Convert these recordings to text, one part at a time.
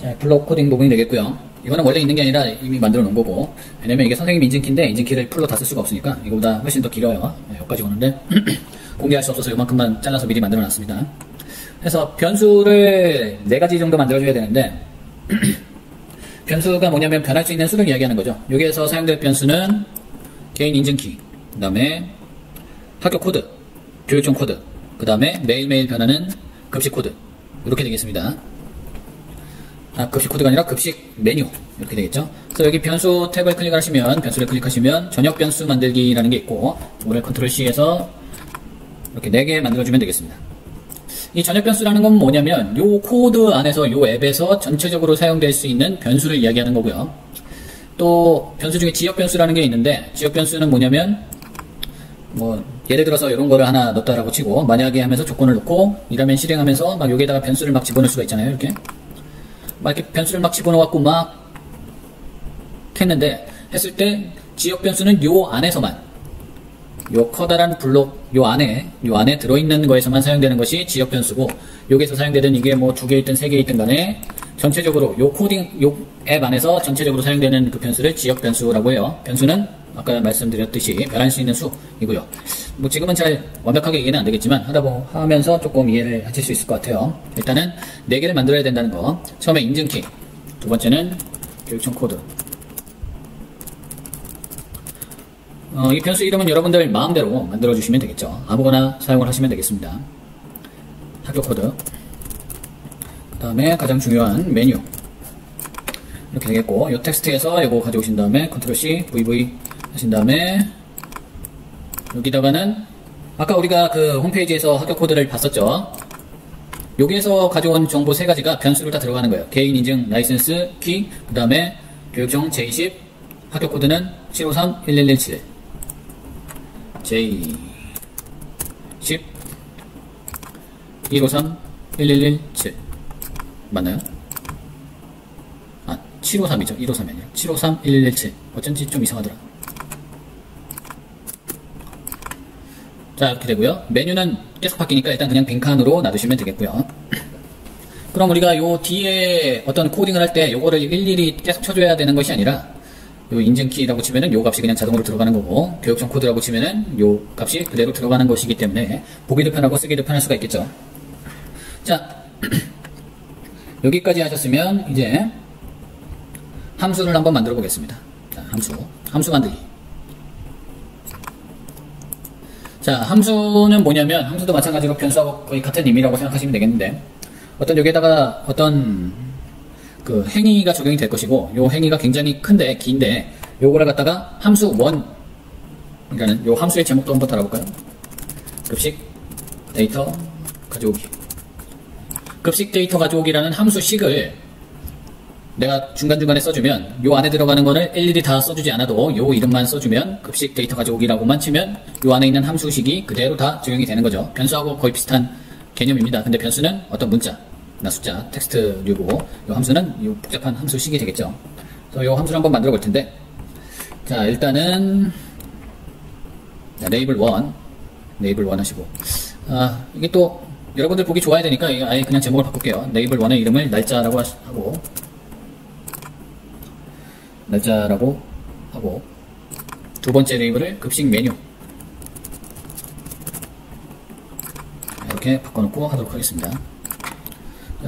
자, 블록 코딩 부분이 되겠고요. 이거는 원래 있는 게 아니라 이미 만들어 놓은 거고, 왜냐면 이게 선생님 인증키인데 인증키를 풀로 다 쓸 수가 없으니까 이거보다 훨씬 더 길어요. 여기까지 오는데 공개할 수 없어서 이만큼만 잘라서 미리 만들어 놨습니다. 그래서 변수를 4가지 정도 만들어 줘야 되는데 변수가 뭐냐면 변할 수 있는 수를 이야기하는 거죠. 여기에서 사용될 변수는 개인 인증키, 그 다음에 학교 코드, 교육청 코드, 그 다음에 매일매일 변하는 급식 코드, 이렇게 되겠습니다. 급식 코드가 아니라 급식 메뉴, 이렇게 되겠죠. 그래서 여기 변수 탭을 클릭하시면, 변수를 클릭하시면 전역 변수 만들기라는 게 있고, 이거를 컨트롤 C에서 이렇게 4개 만들어주면 되겠습니다. 이 전역 변수라는 건 뭐냐면 요 코드 안에서 요 앱에서 전체적으로 사용될 수 있는 변수를 이야기하는 거고요. 또 변수 중에 지역 변수라는 게 있는데, 지역 변수는 뭐냐면 뭐 예를 들어서 이런 거를 하나 넣었다라고 치고, 만약에 하면서 조건을 넣고 이라면 실행하면서 막 여기에다가 변수를 막 집어넣을 수가 있잖아요. 이렇게 막 이렇게 변수를 막 집어넣어 갖고 막 했는데, 했을 때 지역 변수는 요 안에서만, 요 커다란 블록 요 안에 들어있는 거에서만 사용되는 것이 지역 변수고, 여기에서 사용되는 이게 뭐 2개 있든 3개 있든 간에 전체적으로 요 코딩 요 앱 안에서 전체적으로 사용되는 그 변수를 지역 변수라고 해요. 변수는 아까 말씀드렸듯이 변할 수 있는 수이고요. 뭐 지금은 잘 완벽하게 이해는 안 되겠지만 하면서 조금 이해를 하실 수 있을 것 같아요. 일단은 4개를 만들어야 된다는 거. 처음에 인증키, 두 번째는 교육청 코드. 이 변수 이름은 여러분들 마음대로 만들어 주시면 되겠죠. 아무거나 사용을 하시면 되겠습니다. 학교 코드, 그 다음에 가장 중요한 메뉴, 이렇게 되겠고, 이 텍스트에서 이거 가져오신 다음에 컨트롤 C, VV 하신 다음에 여기다가는 아까 우리가 그 홈페이지에서 학교 코드를 봤었죠. 여기에서 가져온 정보 3가지가 변수로 다 들어가는 거예요. 개인 인증 라이센스 키, 그 다음에 교육청 J10, 학교 코드는 753-1117, J10 153-1117 맞나요? 753이죠. 153이 아니라 753-1117. 어쩐지 좀 이상하더라. 자, 이렇게 되고요. 메뉴는 계속 바뀌니까 일단 그냥 빈칸으로 놔두시면 되겠고요. 그럼 우리가 요 뒤에 어떤 코딩을 할 때 요거를 일일이 계속 쳐줘야 되는 것이 아니라, 요 인증키라고 치면은 요 값이 그냥 자동으로 들어가는 거고, 교육청 코드라고 치면은 요 값이 그대로 들어가는 것이기 때문에 보기도 편하고 쓰기도 편할 수가 있겠죠. 자, 여기까지 하셨으면 이제 함수를 한번 만들어 보겠습니다. 자, 함수 만들기. 자, 함수는 뭐냐면, 함수도 마찬가지로 변수하고 거의 같은 의미라고 생각하시면 되겠는데, 여기에다가 어떤 그 행위가 적용이 될 것이고, 요 행위가 굉장히 큰데, 긴데, 요거를 갖다가 함수 1, 그러니까는 요 함수의 제목도 한번 달아볼까요? 급식 데이터 가져오기. 급식 데이터 가져오기라는 함수식을 내가 중간중간에 써주면, 요 안에 들어가는 거를 일일이 다 써주지 않아도 요 이름만 써주면, 급식 데이터 가져오기라고만 치면 요 안에 있는 함수식이 그대로 다 적용이 되는 거죠. 변수하고 거의 비슷한 개념입니다. 근데 변수는 어떤 문자, 숫자, 텍스트류고, 요 함수는 요 복잡한 함수식이 되겠죠. 그래서 요 함수를 한번 만들어 볼 텐데, 자, 일단은 네이블 1 하시고, 이게 또 여러분들 보기 좋아야 되니까 아예 그냥 제목을 바꿀게요. 네이블 1의 이름을 날짜라고 하고, 두 번째 레이블을 급식 메뉴, 이렇게 바꿔놓고 하도록 하겠습니다. 자,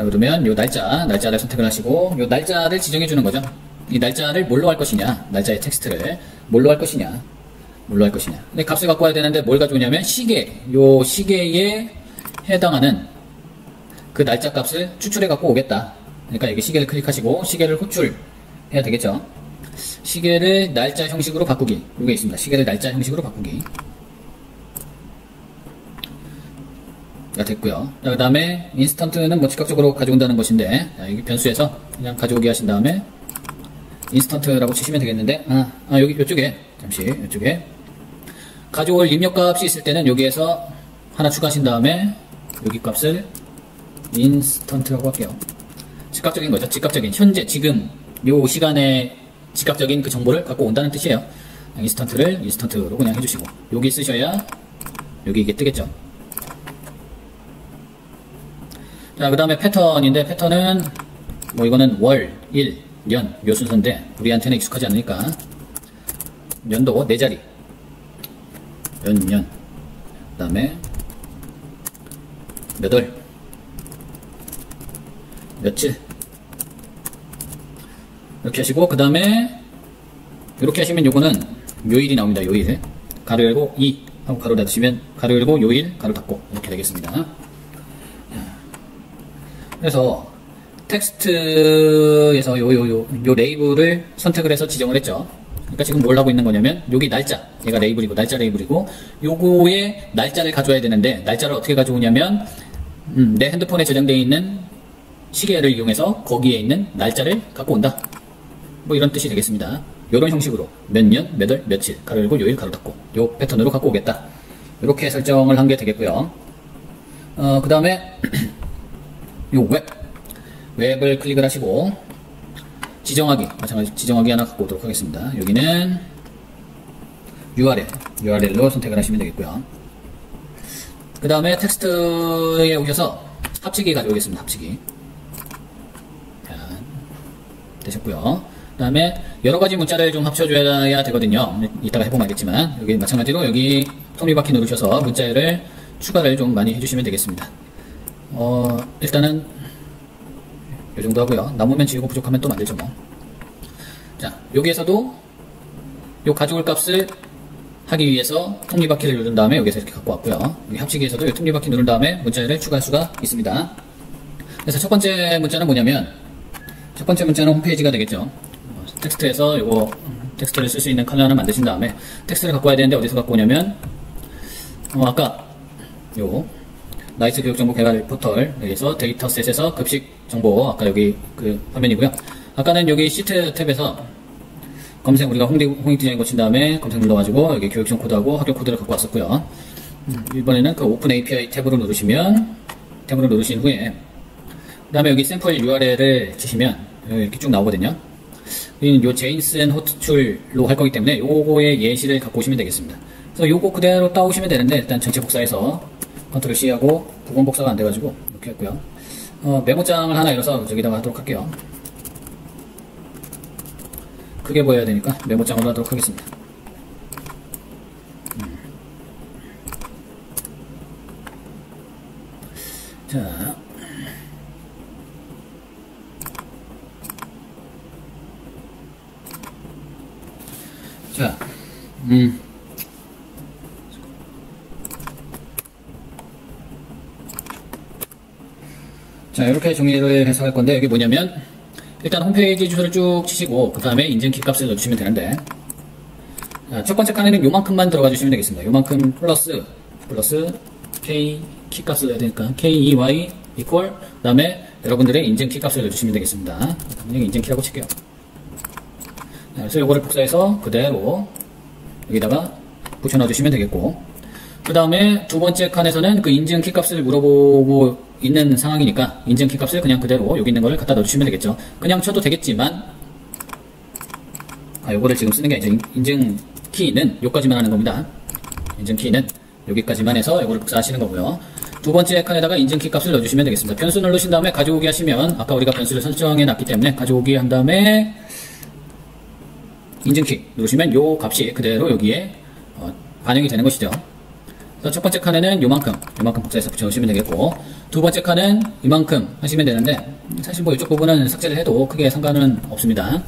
그러면 요 날짜를 선택을 하시고, 요 날짜를 지정해 주는 거죠. 이 날짜를 뭘로 할 것이냐, 날짜의 텍스트를 뭘로 할 것이냐. 근데 값을 갖고 와야 되는데 뭘 가져오냐면 요 시계에 해당하는 그 날짜 값을 추출해 갖고 오겠다. 그러니까 여기 시계를 클릭하시고 시계를 호출해야 되겠죠. 시계를 날짜 형식으로 바꾸기, 이게 있습니다. 시계를 날짜 형식으로 바꾸기 가 됐고요. 그 다음에 인스턴트는 뭐 즉각적으로 가져온다는 것인데, 여기 변수에서 그냥 가져오기 하신 다음에 인스턴트라고 치시면 되겠는데, 요쪽에 가져올 입력값이 있을 때는 여기에서 하나 추가하신 다음에 여기 값을 인스턴트라고 할게요. 즉각적인 거죠. 현재 지금 요 시간에 즉각적인 그 정보를 갖고 온다는 뜻이에요. 인스턴트로 그냥 해주시고, 여기 쓰셔야 여기 이게 뜨겠죠. 자, 그 다음에 패턴인데, 패턴은 뭐 이거는 월, 일, 년, 요 순서인데 우리한테는 익숙하지 않으니까 년도 4자리, 몇 년, 그 다음에 몇 월, 며칠 이렇게 하시고, 그 다음에 이렇게 하시면 요거는 요일이 나옵니다. 요일 가로 열고 2 하고 가로 닫으시면 가로 열고 요일 가로 닫고 이렇게 되겠습니다. 그래서 텍스트에서 요 레이블을 선택을 해서 지정을 했죠. 그러니까 지금 뭘 하고 있는 거냐면 여기 날짜, 얘가 레이블이고 날짜 레이블이고 요거에 날짜를 가져와야 되는데 날짜를 어떻게 가져오냐면 내 핸드폰에 저장되어 있는 시계를 이용해서 거기에 있는 날짜를 갖고 온다. 뭐 이런 뜻이 되겠습니다. 이런 형식으로 몇 년, 몇 월, 며칠, 가로 열고 요일 가로 닫고 요 패턴으로 갖고 오겠다. 이렇게 설정을 한 게 되겠고요. 그 다음에 요 웹을 클릭을 하시고 지정하기, 마찬가지 지정하기 하나 갖고 오도록 하겠습니다. 여기는 URL로 선택을 하시면 되겠고요. 그 다음에 텍스트에 오셔서 합치기 가져오겠습니다. 합치기. 자, 되셨고요. 그 다음에 여러가지 문자를 좀 합쳐줘야 되거든요. 이따가 해보면 알겠지만 여기 마찬가지로 여기 톱니바퀴 누르셔서 문자를 추가를 좀 많이 해주시면 되겠습니다. 일단은 이 정도 하고요. 남으면 지우고 부족하면 또 만들죠 뭐. 자, 여기에서도 요 가져올 값을 하기 위해서 톱니바퀴를 누른 다음에 여기서 이렇게 갖고 왔고요. 여기 합치기에서도 이 톱니바퀴 누른 다음에 문자를 추가할 수가 있습니다. 그래서 첫 번째 문자는 뭐냐면 첫 번째 문자는 홈페이지가 되겠죠. 텍스트에서 요거 텍스트를 쓸 수 있는 컬러 하나 만드신 다음에 텍스트를 갖고 와야 되는데 어디서 갖고 오냐면 아까 요 나이스 교육정보 개발 포털 여기서 데이터셋에서 급식 정보 아까 여기 그 화면이고요. 아까는 여기 시트 탭에서 검색 우리가 홍익 디자인 고친 다음에 검색 눌러가지고 여기 교육청 코드하고 학교 코드를 갖고 왔었고요. 이번에는 그 오픈 API 탭으로 누르신 후에 그 다음에 여기 샘플 URL을 치시면 이렇게 쭉 나오거든요. 요 제인슨 호트출로 할 거기 때문에 요거의 예시를 갖고 오시면 되겠습니다. 그래서 요거 그대로 따오시면 되는데 일단 전체 복사해서 컨트롤 C 하고 부분 복사가 안 돼가지고 이렇게 했고요. 메모장을 하나 열어서 저기다가 하도록 할게요. 크게 보여야 되니까 메모장으로 하도록 하겠습니다. 자, 자, 이렇게 정리를 해서 할 건데, 여기 뭐냐면, 일단 홈페이지 주소를 쭉 치시고, 그 다음에 인증키 값을 넣어주시면 되는데, 자, 첫 번째 칸에는 요만큼만 들어가 주시면 되겠습니다. 요만큼 플러스, K, 키 값을 넣어야 되니까, KEY, equal, 그 다음에 여러분들의 인증키 값을 넣어주시면 되겠습니다. 그냥 인증키라고 칠게요. 자, 그래서 요거를 복사해서 그대로 여기다가 붙여 넣어주시면 되겠고, 그 다음에 두 번째 칸에서는 그 인증키 값을 물어보고 있는 상황이니까 인증키 값을 그냥 그대로 여기 있는 거를 갖다 넣어주시면 되겠죠. 그냥 쳐도 되겠지만 요거를 지금 쓰는 게 아니죠. 인증키는 여기까지만 하는 겁니다. 인증키는 여기까지만 해서 요거를 복사하시는 거고요. 두 번째 칸에다가 인증키 값을 넣어주시면 되겠습니다. 변수 누르신 다음에 가져오기 하시면 아까 우리가 변수를 설정해 놨기 때문에 가져오기 한 다음에 인증키 누르시면 요 값이 그대로 여기에 반영이 되는 것이죠. 그래서 첫 번째 칸에는 요만큼 복사해서 붙여놓으시면 되겠고, 두 번째 칸은 이만큼 하시면 되는데, 사실 뭐 이쪽 부분은 삭제를 해도 크게 상관은 없습니다.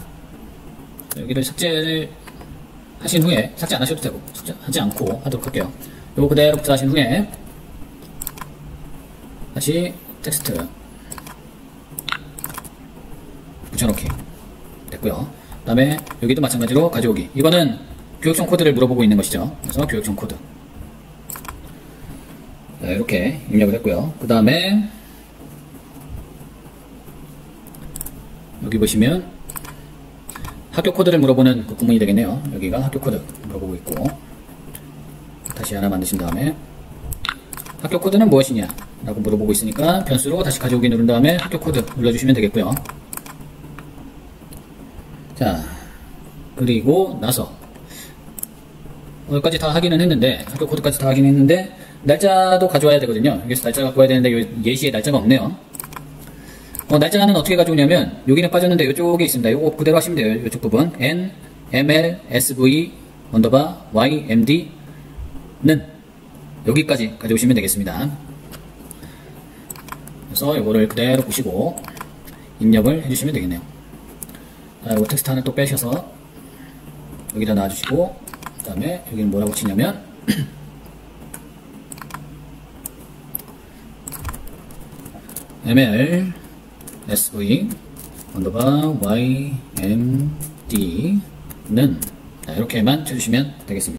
여기를 삭제를 하신 후에, 삭제 안 하셔도 되고, 삭제하지 않고 하도록 할게요. 요거 그대로 복사하신 후에, 다시 텍스트 붙여놓기 됐고요. 그 다음에 여기도 마찬가지로 가져오기. 이거는 교육청 코드를 물어보고 있는 것이죠. 그래서 교육청 코드. 자, 이렇게 입력을 했고요. 그 다음에 여기 보시면 학교 코드를 물어보는 그 구문이 되겠네요. 여기가 학교 코드 물어보고 있고, 다시 하나 만드신 다음에 학교 코드는 무엇이냐 라고 물어보고 있으니까 변수로 다시 가져오기 누른 다음에 학교 코드 눌러주시면 되겠고요. 자, 그리고 나서 여기까지 다 하기는 했는데, 학교 코드까지 다 하긴 했는데 날짜도 가져와야 되거든요. 여기서 날짜 갖고 와야 되는데 예시에 날짜가 없네요. 날짜는 어떻게 가져오냐면 여기는 빠졌는데 이쪽에 있습니다. 요거 그대로 하시면 돼요. 이쪽 부분 n ml sv 언더바 ymd는 여기까지 가져오시면 되겠습니다. 그래서 요거를 그대로 보시고 입력을 해주시면 되겠네요. 자, 요 텍스트 하나 또 빼셔서 여기다 놔주시고 그 다음에 여기는 뭐라고 치냐면 ml sv 언더바 ymd는 이렇게만 쳐주시면 되겠습니다.